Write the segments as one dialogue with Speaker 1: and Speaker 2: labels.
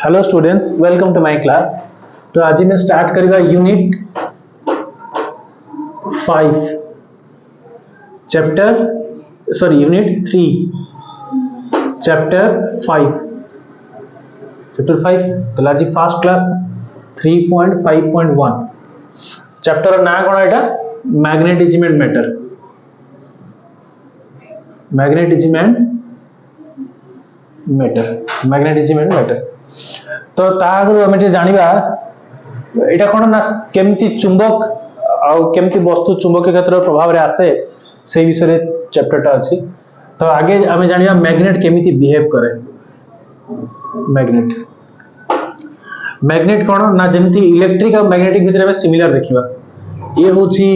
Speaker 1: Hello student, welcome to my class. तो आज मैं स्टार्ट करेगा यूनिट 5 यूनिट 3 चैप्टर 5 तो आज फास्ट क्लास 3.5.1 चैप्टर ना कौन एटा मैग्नेटिज्म एंड मैटर तो तागु हमें जानिबा एटा कोन ना केमती चुंबक आउ केमती वस्तु चुंबकीय क्षेत्र प्रभाव रे आसे से विषय रे चैप्टरटा अछि। तो आगे हमें जानिबा मैग्नेट केमती बिहेव करे। मैग्नेट कोन ना जेमती इलेक्ट्रिक और मैग्नेटिक भितर में सिमिलर देखिबा। ये होची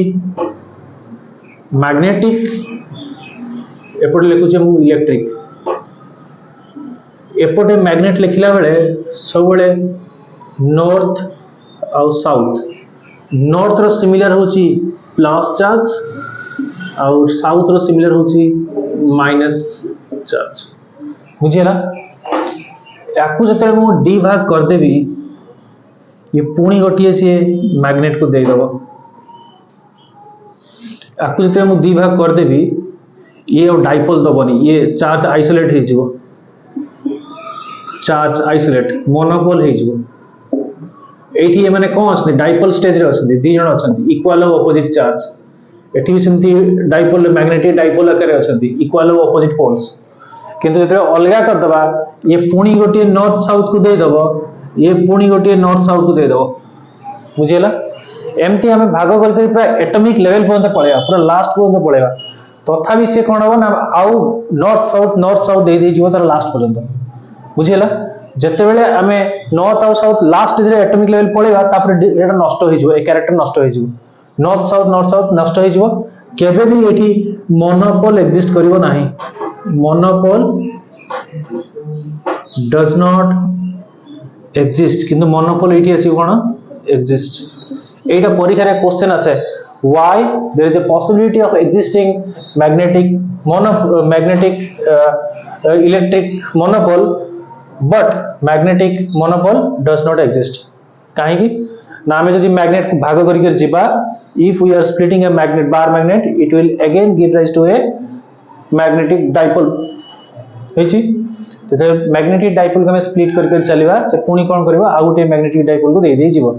Speaker 1: मैग्नेटिक एपटे लिखु जे मु इलेक्ट्रिक एपटे मैग्नेट लिखला बेले सब बेले नॉर्थ और साउथ। नॉर्थ रो सिमिलर होची प्लस चार्ज और साउथ रो सिमिलर होची माइनस चार्ज। बुझियला याकू जते मु डी भाग कर देबी ये पुणी गोटिए से मैग्नेट को दे दबो। याकू जते मु डी भाग कर देबी ये और डाइपोल दबनी, ये चार्ज आइसोलेट हे जिवो, चार्ज आइसोलेट मोनोपोल हे जिवो। एठी ये माने कोन असले डाइपोल स्टेज रे असले दी जण असंती इक्वल और अपोजिट चार्ज। एठी भी सेमती डाइपोल मैग्नेटिक डाइपोल आकर असंती इक्वल और अपोजिट पोल्स। किंतु जते अलगा कर दबा ये पुणी गोटिए नॉर्थ साउथ को दे दबो, ये पुणी गोटिए नॉर्थ साउथ को दे दबो। बुझियला एमती हमें भाग करते पूरा एटॉमिक लेवल पर्यंत पळेबा, पूरा लास्ट पर्यंत पळेबा। तथापि से कोन हो ना आउ नॉर्थ साउथ दे दे जिवो तार लास्ट पर्यंत। बुझियला जते बेले हमें नॉर्थ और साउथ लास्ट जे एटॉमिक लेवल पळेबा तापर एटा नष्ट होई जिवो, ए कैरेक्टर नष्ट होई जिवो। नॉर्थ साउथ नष्ट होई जिवो। केबे भी एठी मोनोपोल एग्जिस्ट करिवो नाही। मोनोपोल डज नॉट एग्जिस्ट किंतु मोनोपोल एठी आसी कोन एग्जिस्ट। एटा परीक्षा रे क्वेश्चन आसे why there is a possibility of existing electric monopole but magnetic monopole does not exist. काहे की ना हमें यदि मैग्नेट को भाग करिक जिबा if we are splitting a magnet bar magnet it will again give rise to a magnetic dipole हेची। तो मैग्नेटिक डाइपोल को हमें स्प्लिट करके चलीबा से पुणी कोन करबा आ गुटे मैग्नेटिक डाइपोल को दे दे जिवो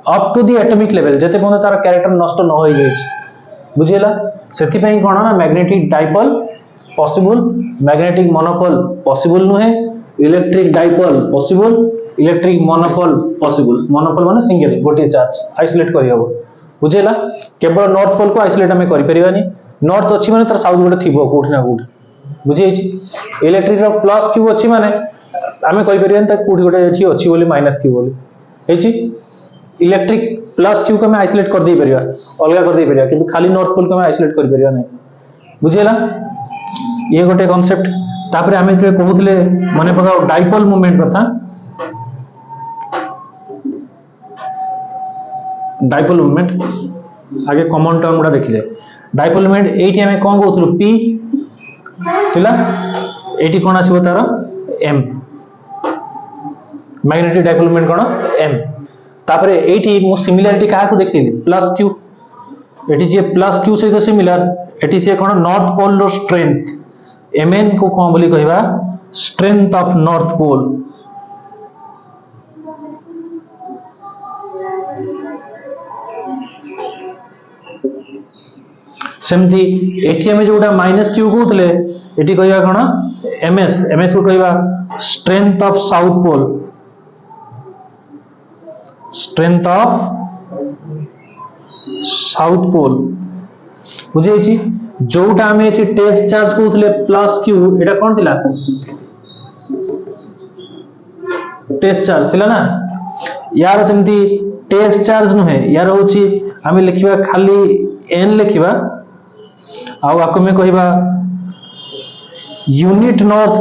Speaker 1: up to the atomic level जते कोन तार कैरेक्टर नष्ट न होई जाय। बुझियला सेति पई कोन ना magnetic dipole possible, magnetic monopole possible नुहे, electric dipole possible, electric monopole possible. Monopole माने सिंगल गोटे चार्ज आइसोलेट करि हबो। बुझियला केवल नॉर्थ पोल को आइसोलेट हमें करि परिबानी। नॉर्थ अछि माने तार साउथ गोटे थिबो कोठी ना कोठी। बुझि आइछि इलेक्ट्रिक रो प्लस क्यू अछि माने हमें कहि परिबानी त कोठी गोटे एठी अछि बोली माइनस क्यू बोली हेछि। इलेक्ट्रिक प्लस क्यू को हमें आइसोलेट कर दे परिबा, अलगा कर दे परिबा, किंतु खाली नॉर्थ पोल को हमें आइसोलेट कर परिबा नै। बुझियला ये गोटे कांसेप्ट। तापर हमें जे कहउतले माने पकाओ डाइपोल मूवमेंट कथा। डाइपोल मूवमेंट आगे कॉमन टर्म गुडा देखि जाय। डाइपोल मूवमेंट एठी हमें कोन कहउतलु पी थिला, एठी कोन आसीबो तार एम। मैग्नेटिक डाइपोल मूवमेंट कोन एम। तापर एठी मु सिमिलरिटी काहा को देखिली प्लस क्यू। एठी जे प्लस क्यू से सिमिलर एठी से कोन नॉर्थ पोल रो स्ट्रेंथ mn को कोन बोली कहबा स्ट्रेंथ ऑफ नॉर्थ पोल। सेमती एठी हमें जोटा माइनस क्यू कहउतले एठी कहबा कोन ms को कहबा strength of south pole, strength of south pole. बुझे छी जोटा हमें एठी टेस्ट चार्ज कहउतले प्लस क्यू एटा कोन थिला टेस्ट चार्ज थिला ना। यार सेमती टेस्ट चार्ज नुहे यार होची हमें लिखिबा खाली n लिखिबा आ आको में कहबा unit north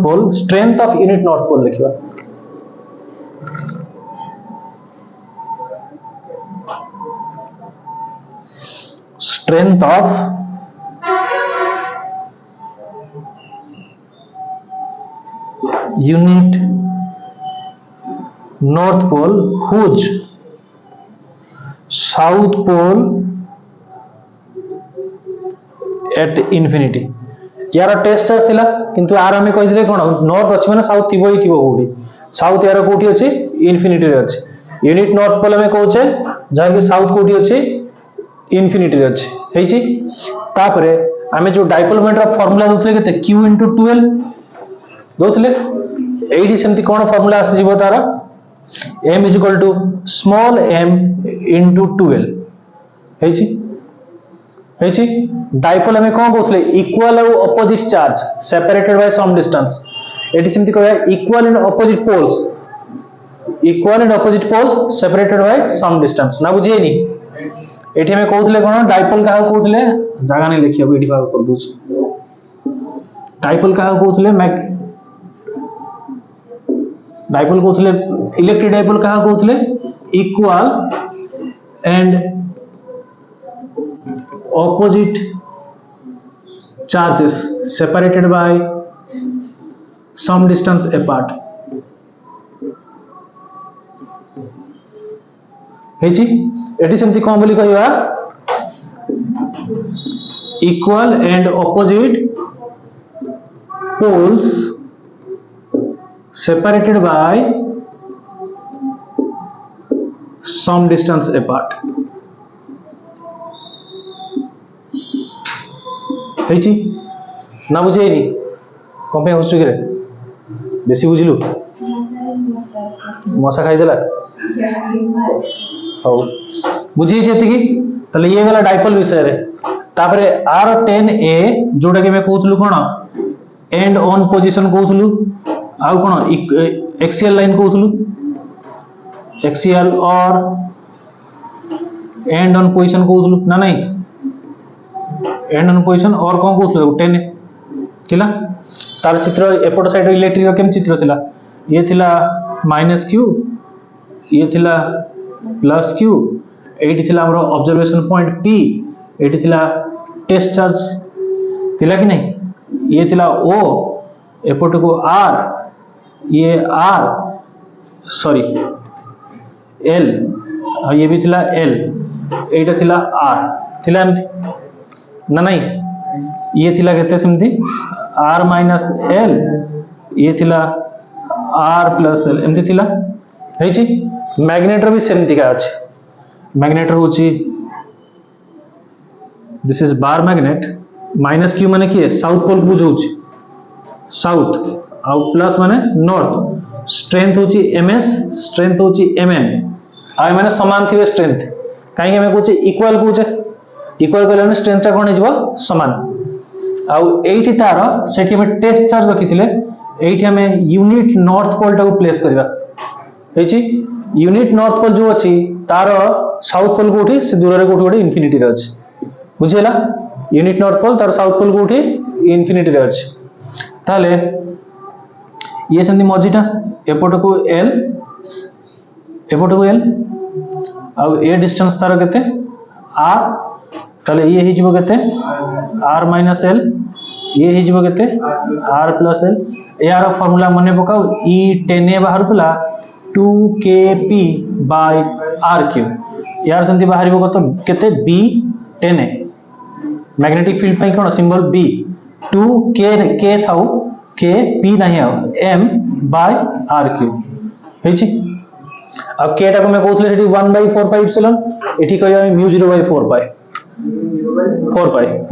Speaker 1: pole strength of unit north pole लिखिबा। Strength of unit north pole whose south pole at infinity. यार टेस्ट चार्ज थिला किंतु आर हमें कहि दिले कोन नॉर्थ अछि माने साउथ थिबो ही थिबो कोठी साउथ यार कोठी अछि इन्फिनिटी रे अछि यूनिट नॉर्थ पोल हमें कहउचे जा कि साउथ कोठी अछि इन्फिनिटी रे अछि हेछि तापरे हमें जो डाइपोल मोमेंट रा फार्मूला दोथले केते q * 12 दोथले एडी सेमति कोन फार्मूला आसी जिवो तारा m = small m into 12 हेछि हेछि डाइपोल हमें कोन कहउथले इक्वल और opposite charge separated by some distance एडी सेमति कहया equal and opposite poles separated by some distance ना बुझिएनी एठी हमें कहउथले कोन डाइपोल का कहउथले जागा नै लिखिया एडी भाग कर दूछ डाइपोल का कहउथले डाइपोल कहउथले इलेक्ट्रिक डाइपोल का कहउथले equal and opposite charges separated by some distance apart हेछि एटी सेमति कोन बोली कहबा equal and opposite poles separated by some distance apart हेछि ना बुझेनी कोन पे होसु रे बेसी बुझिलु मसा खाइ देला हो बुझी जेति की तले ये गला डाइपोल विषय रे तापरे r10a जोडा के मैं कहउतलु कोन एंड ऑन पोजीशन कहउतलु आ कोन एक्सियल लाइन कहउतलु एक्सियल और एंड ऑन पोजीशन कहउतलु ना नहीं एंड ऑन पोजीशन और कोन कहउतलु 10 थिला तार चित्र एपट साइड इलेक्ट्रिक केम चित्र थिला ये थिला -q ये थिला +q एटी थिला हमरो ऑब्जर्वेशन पॉइंट p एटी थिला टेस्ट चार्ज थिला कि नहीं ये थिला o एपट को r ये r सॉरी l और ये भी थिला l एटा थिला r थिला ना नहीं ये थिला केते सेमती r - l ये थिला r + l एमती थिला हेछि मैग्नेटर भी सेमती का अछि मैग्नेटर होछि this is bar magnet -q माने की साउथ पोल बुझौछि साउथ और प्लस माने नॉर्थ स्ट्रेंथ होछि ms स्ट्रेंथ होछि mn आय माने समान थिबे स्ट्रेंथ काहे हमें कहउछि इक्वल कहउछि इक्वल करले स्ट्रेंथ ता कोन हिजबो समान आउ एठी तार सेठी हम टेस्ट चार्ज रखिथिले एठी हमें यूनिट नॉर्थ पोल टा को प्लेस करबा हेछि यूनिट नॉर्थ पोल जो अछि तार साउथ पोल कोठी से दूर रे कोठी इन्फिनिटी रे अछि बुझियला यूनिट नॉर्थ पोल तार साउथ पोल कोठी इन्फिनिटी रे अछि ताले ये संधि मझीटा एपट को l आ ए डिस्टेंस तार केते r ताले ये हि जिवो केते r - l ये हि जिवो केते r + l यार फार्मूला मने पकाओ e10a बाहरतला 2kp/rq यार संधि बाहरिबो कत केते b10a मैग्नेटिक फील्ड पई कोन सिंबल b 2k थाउ k p नाही आ m/rq हेछि अब k टा को मैं कहउतले सेठी 1/4πε एठी कहया μ0/4π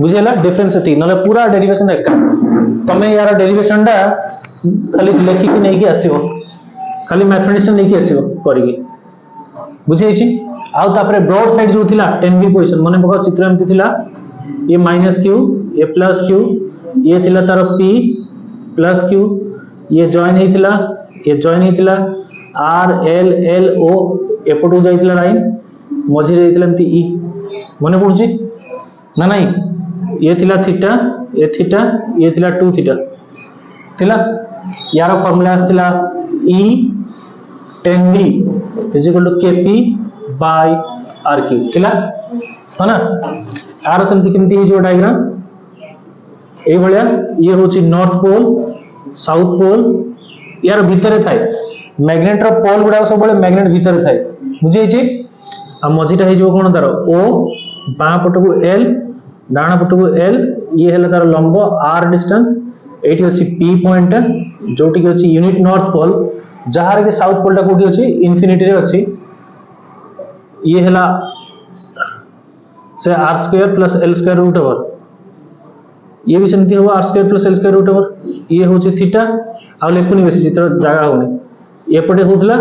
Speaker 1: बुझियला डिफरेंस एति नले पूरा डेरिवेशन एक तमे यार डेरिवेशन टा खाली लेखि कि नै कि आसीबो खाली मैथमेटिक्स नै कि आसीबो करिकि बुझैछि आउ तापरे ब्रॉड साइड जो थिला 10b पोजीशन मने पका चित्र एमति थिला ये -q ये +q ये थिला तार p +q ये जॉइन हेतिला r l l o एपटू जाइतिला लाइन मझी जाइतिला एमति e मने पड़ुछि ना नहीं ये थिला थीटा ये थिला 2 थीटा थिला यार फार्मूला थिला e 10b = kp/rq थिला है ना आर सेमति केमति हे जो डायग्राम ए भलिया ये होछि नॉर्थ पोल साउथ पोल यार भितर थाए मैग्नेट रो पोल गुडा सब बळे मैग्नेट भितर थाए बुझी छी आ मझीटा हे जो कोन तार ओ बां पटको एल डाण पटको एल ये हेला तार लंब आर डिस्टेंस एठी अछि पी पॉइंट जोटी के अछि यूनिट नॉर्थ पोल जहार के साउथ पोल टा कोठी अछि इंफिनिटी रे अछि ये हेला से r square plus l square root over ये भी सेमती हो r square plus l square root over ये होछि थीटा आ लेखुनी बेसी चित्र जागा होनी एपटे होतला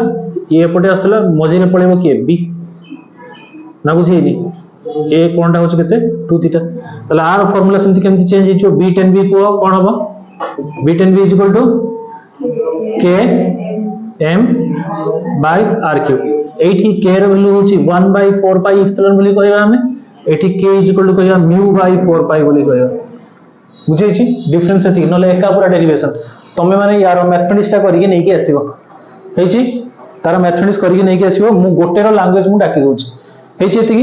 Speaker 1: ये एपटे आसला मझी रे पळेबो के बी ना बुझेनी ए कोनटा होछि केते 2 थीटा तले आर फार्मूला सेमती केमती चेंज हिचो b tan b को कोन हबो b tan b k m by r cube एठी k र वैल्यू होछि 1 by 4 pi epsilon बोली कहबा हमें एठी k कहबा mu by 4 pi बोली कहबा बुझै छी डिफरेंस एति नले एका पूरा डेरिवेशन तमे माने यार मैथमेटिक्स टा करिके नै के आसीबो हे छी तार मैथमेटिक्स करिके नै के आसीबो मु गोटे रो लैंग्वेज मु डाकी दोछि हे छी एति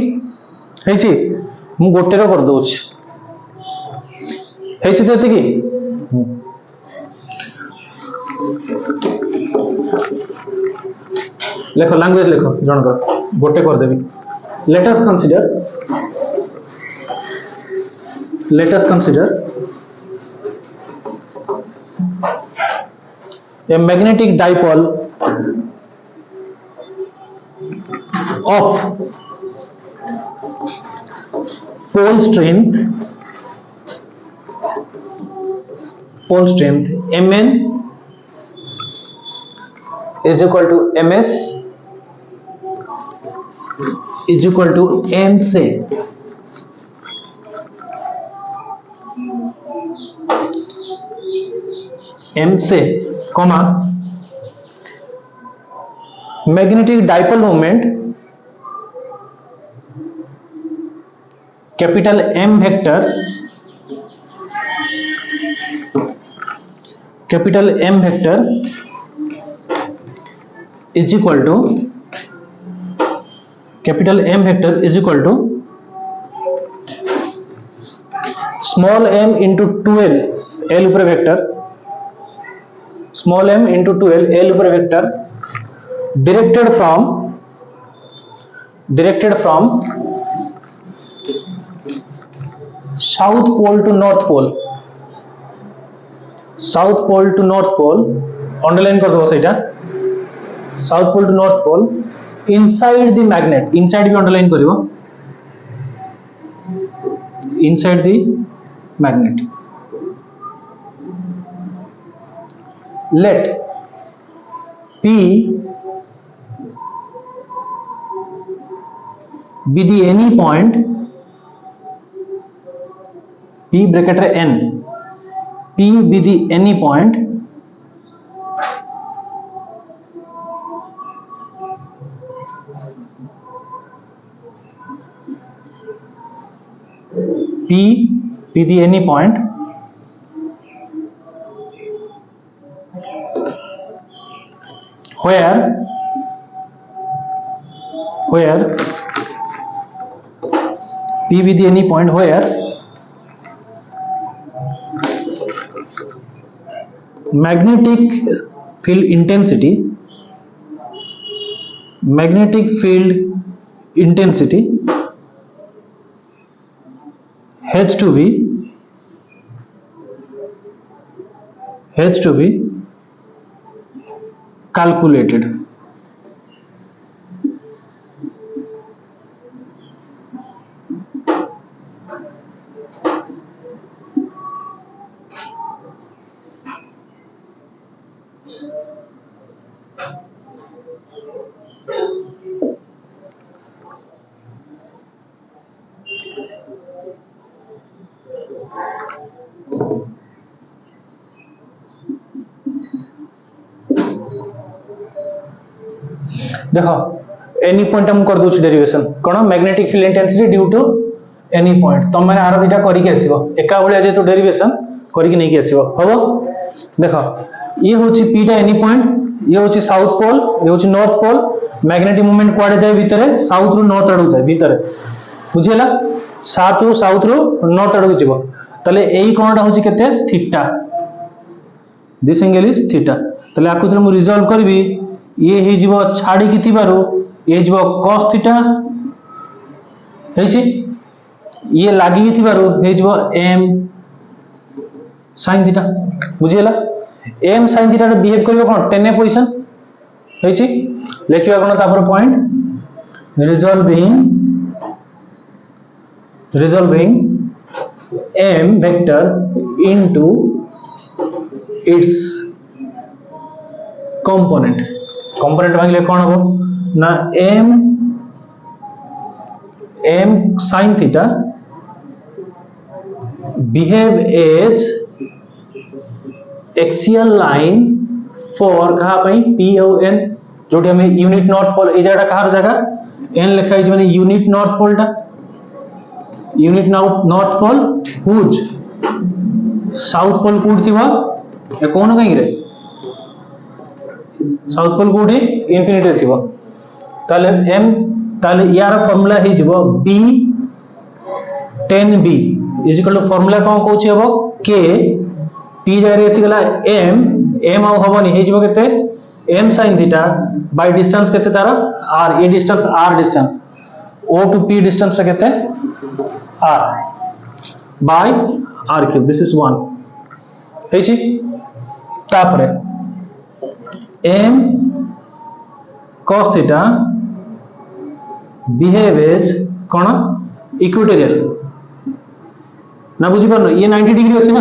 Speaker 1: हे छी मु गोटे रो कर दोछि हे छी एति की लेखो लैंग्वेज लेखो जनकर गोटे कर देबी let us consider a magnetic dipole of pole strength mn is equal to ms is equal to m से comma magnetic dipole moment capital M vector is equal to capital M vector is equal to small m into 2l l ऊपर vector small m into 2l l ऊपर vector directed from south pole to north pole underline कर दो सेटा south pole to north pole inside the magnet inside भी underline करिवो inside the magnet let P be the any point P bracket n P be the any point P be the any point where P be the any point where magnetic field intensity has to be calculated. देखो any point हम कर दोछ derivation कोन magnetic field intensity due to any point तुम माने आरो दिटा करी के आसीबो एका भलिया जे तो डेरिवेशन करी के नै के आसीबो हबो देखो ये होची p टा एनी पॉइंट ये होची साउथ पोल ये होची नॉर्थ पोल मैग्नेटिक मोमेंट क्वाडे जाय भीतर साउथ रु नॉर्थ अडू जाय भीतर बुझियला साउथ रु नॉर्थ अडू जिवो तले एई कोनटा होची केते theta this angle is theta तले आकु तले मु रिजॉल्व करबी ये हे जीवो छाडी की थिबारो ये जीवो cos थीटा हे छी ये लागी की थिबारो हे जीवो m sin थीटा बुझियला m sin थीटा रे बिहेव करबो कोन tan a पोजीशन हे छी लेखिबा कोन तापर point resolving m vector into its component मांगले कौन हो ना m sin theta behave as axial line for कहा भाई p और n जोटी हमें यूनिट नॉर्थ पोल ए जगह कहार जगह n लिखा है माने यूनिट नॉर्थ पोल टा यूनिट नॉर्थ पोल हुज साउथ पोल कोड थिबा ए कोन कहीं रे साउथ पोल कोडी इंफिनिटी थिबो ताले m ताले यार फार्मूला हे जिवो b tan b is equal to formula कोन कहउछि हबो k p जारे अछि गला m आउ हबो नि हे जिवो केते m sin theta by distance केते तार r ए distance r distance o to p distance केते r by r cube this is 1 हे छी तापरे m cos theta behave as कोन इक्विटोरियल ना बुझी परनो ये 90 डिग्री अछि ना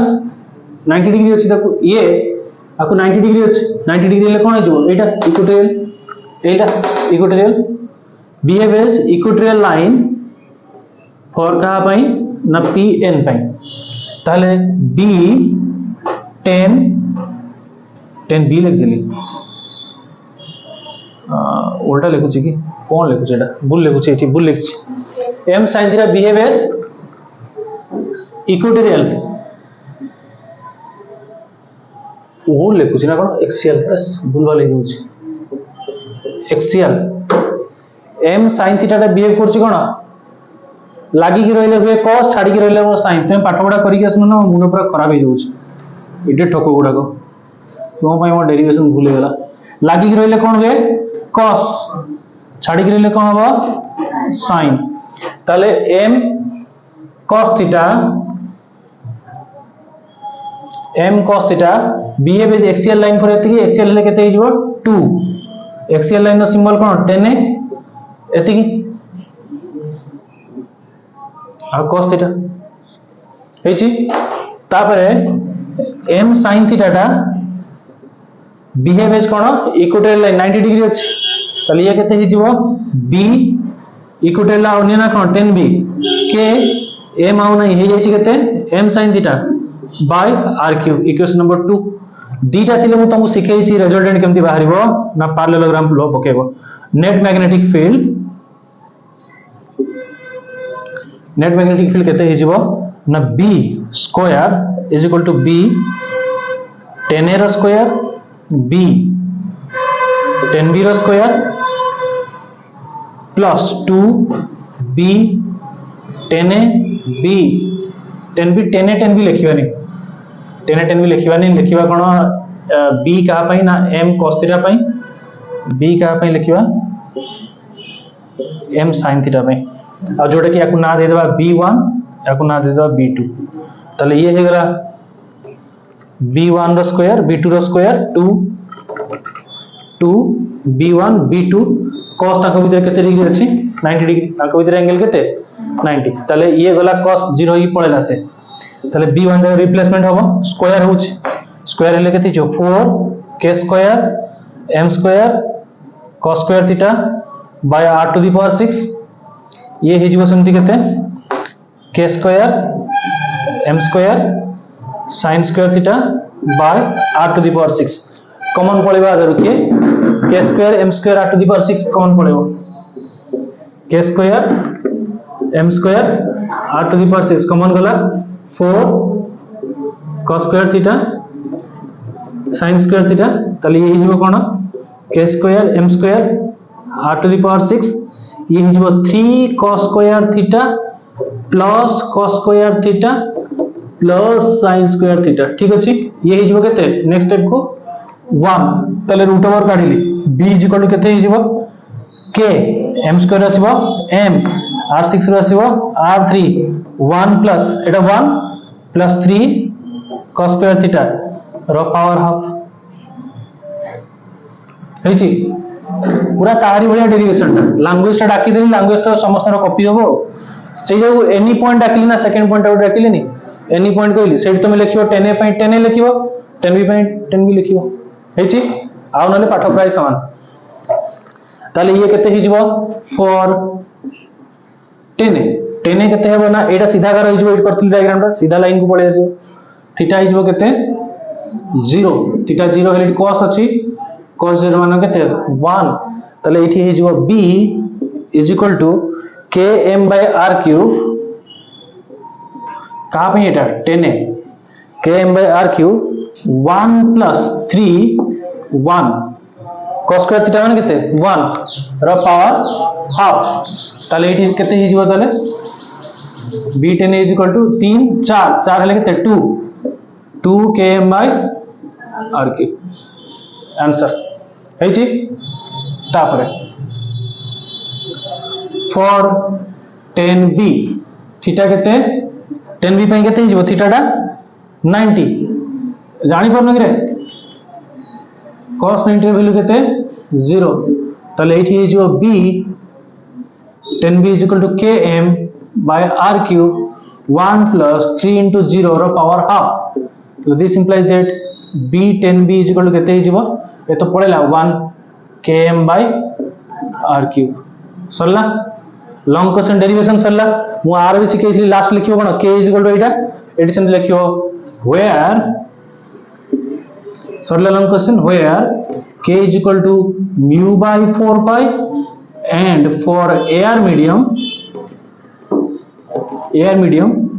Speaker 1: 90 डिग्री अछि ताको ये आको 90 डिग्री अछि 90 डिग्री ले कोन हिजो एटा equatorial behave as equatorial line for कहा पई ना p n पई ताले b tan b लिख देली उल्टा लिखुची कि कौन लिखुची एटा भूल लिखुची एठी भूल लिखुची m sin theta behave as equatorial ओ लिखुची ना कोन एक्सियल बस भूल वाले लिखुची एक्सियल m sin थीटा टा behave करची कोन लागी की रहले हुए cos छाडी की रहले वो sin तुम पाठ पढा करी के आसनो ना मुंड पूरा खराब हो जाउछ एडे ठको गुडा को तो भाई मो डेरिवेशन भूल गेला लागी की रहले कोन हुए cos छाडी की रहले कोन हबो sin ताले m cos थीटा behave as axial line for एति axial ले केते हिजबो 2 axial line नो सिंबल कोन tan a एति की आ cos थीटा हे छी तापरे m sin थीटा टा behave as कोन इक्विटोरियल लाइन 90 डिग्री अछि तले ये केते हिजबो b इक्विटोरियल आउनी ना कोन tan b के m आउ नै हे जाय छी केते m sin theta by r cube equation number 2 दीटा थिले मु तुमको सिखै छी रिजल्टेंट केमति बाहरिबो ना पैरेललोग्राम लो पकेबो नेट मैग्नेटिक फील्ड केते हिजबो ना b square is equal to b tan a रो स्क्वायर b tan b रो square plus 2b tan a b tan b लिखिबानी tan b लिखिबानी लिखिबा कोन b का पई ना m cos थीटा पई b का पई लिखिबा m sin थीटा पई आ जोटा कि याकू ना दे देबा b1 याकू ना दे देबा b2 तले ये हे गला b1 रो स्क्वायर b2 रो स्क्वायर 2 b1 b2 cos ताको भीतर केते डिग्री अछि 90 डिग्री ताको भीतर एंगल केते 90 तले ये गला cos 0 ही पळेला से तले b1 रे रिप्लेसमेंट होबो स्क्वायर होछ स्क्वायर ले केते जो 4 k square m square cos square theta by r to the power 6 ये हे जीवो समति केते k square m square sin square theta by r to the power 6 common पळेबा आदर के k square m square r to the power 6 common पळेबो k square m square r to the power 6 common गला 4 cos square theta sin square theta तले ये हिजबो कोन k square m square r to the power 6 ये हिजबो 3 cos square theta plus cos square theta plus sin square theta ठीक अछि ये हिजबो केते next step को 1 तले रूट ओवर काढिली b इज इक्वल टू केते हिजिबो k m स्क्वायर आसीबो m r6 रो आसीबो r3 1 प्लस एटा 1 प्लस 3 cos स्क्वायर थीटा रो पावर हाफ हेची पूरा तारी भलिया डेरिवेशन लैंग्वेज टा डाकी देली लैंग्वेज तो समस्त रो कॉपी होबो से जो एनी पॉइंट डाकिली ना सेकंड पॉइंट आउट डाकिली नी एनी पॉइंट कहली सेट तुम लिखियो 10a पॉइंट 10a लिखियो 10b पॉइंट 10b लिखियो हेची आउ नले पाठ प्राय समान ताले ये केते हिजबो फॉर 10a 10a केते हेबो ना एटा सीधा कर हिजबो एट करथिल डायग्राम टा सीधा लाइन को पळे आसी थीटा हिजबो केते 0 थीटा 0 हेले cos अछि cos 0 मान केते 1 ताले एठी हिजबो b is equal to km by r cube कहाँ पे एटा 10a km by r cube 1 plus 3 1 cos square theta माने केते 1 रो पावर हाफ ताले एठी केते हिजबो ताले b10 इज इक्वल टू 3 4 4 हेले केते 2 2 km by r cube answer हेची तापरे फॉर 10b थीटा केते 10b पे केते हिजबो थीटा टा 90 जानि परनो कि रे cos 90 रे वैल्यू केते 0 तले एठी हिजबो b 10b is equal to km by r cube 1 plus 3 into 0 रो power half so this implies that b 10b is equal to केते हिजबो ए तो पळेला 1 km by r cube सरला लॉन्ग क्वेश्चन डेरिवेशन सरला मु आर भी सिखेइथली लास्ट लिखियो कोन k is equal to एटा एडिशन लिखियो where सरला long question where k is equal to mu by 4 pi and for air medium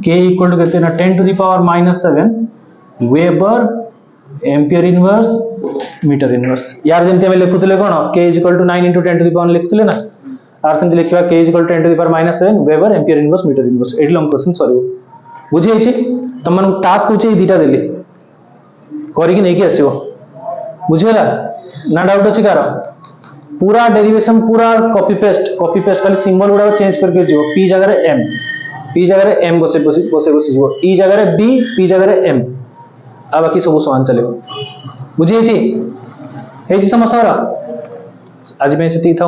Speaker 1: k equal to केते ना 10 to the power minus 7 Weber ampere inverse metre inverse यार जेंते हम लिखुतले कोन k is equal to 9 into 10 to the power लिखुतले ना are सेंति लिखिबा k is equal to 10 to the power minus 7 Weber ampere inverse metre inverse एडी long question sorry बुझी आइछि तमन task होचे ई दीटा देली करी कि नै कि आसीबो बुझियला ना डाउट अछि कार पूरा डेरिवेशन पूरा कॉपी पेस्ट खाली सिंबल गुडा चेंज करके जो p जगह रे m p जगह रे m बसे जो e जगह रे b p जगह रे m आ बाकी सब समान चलेबो बुझी आइछि समस्त आज मैं से था